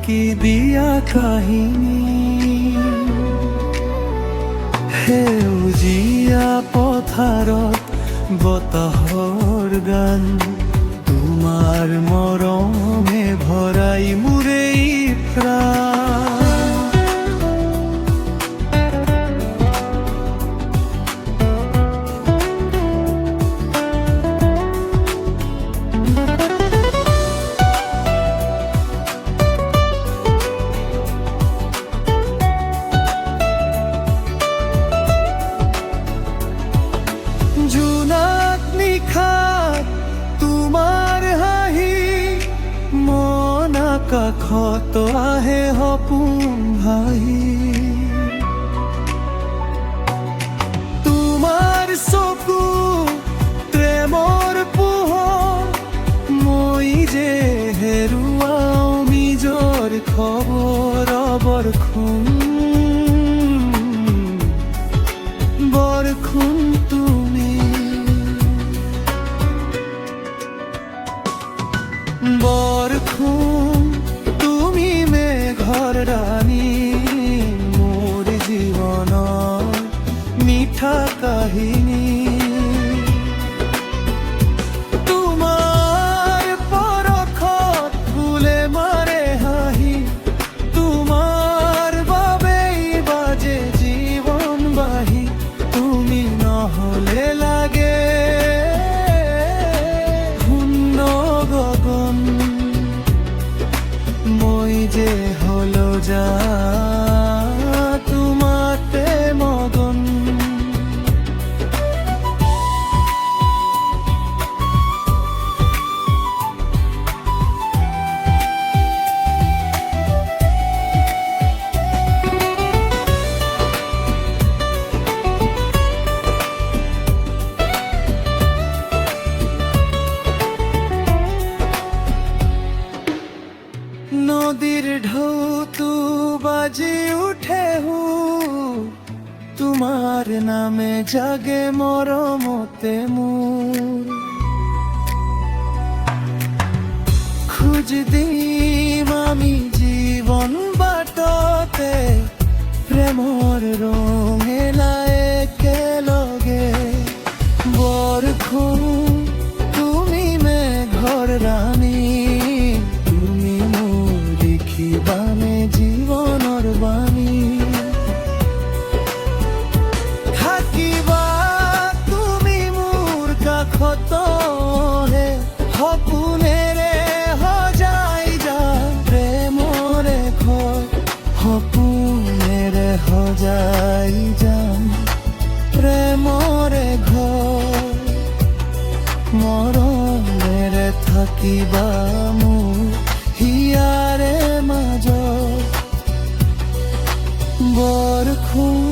আঁকি দিয়া কাহিনী সেউজীয়া পথাৰত বতাহৰ গান তোমাৰ মৰমে ভৰাই মোৰে প্ৰাণ জোনাক নিশাত তোমাৰ হাঁহি মন আকাশত আহে সপোন ভাহি তোমাৰ চকু প্ৰেমৰ পোহৰ মই যে হেৰুৱাও নিজৰ খবৰ বৰষুণ বৰষুণ তুমি মেঘৰ ৰাণী মোৰ জীৱনৰ মিঠা কাহিনী তোমাৰ পৰশত ফুলে মাৰে হাঁহি তোমাৰ বাবেই বাজে জীৱন বাহি তুমি নহ'লে লাগে মই যে হলো যা তোমাতে মগন নদীৰ ঢৌটো বাজি উঠে তোমাৰ নামে জাগে মৰমতে মোৰ খোজ দিম আমি জীৱন বাটতে প্ৰেমৰ ৰঙেলা একেলগে বৰষুণ তুমি মেঘৰ ৰাণী বানে জীৱনৰ বাণী থাকিবা তুমি মোৰ কাষত সপোনেৰে সজাই যা প্ৰেমৰে ঘৰ সপোনেৰে সজাই যাম প্ৰেমৰে ঘৰ মৰমেৰে থাকিবা মোৰ হিয়াৰে মাজত বৰষুণ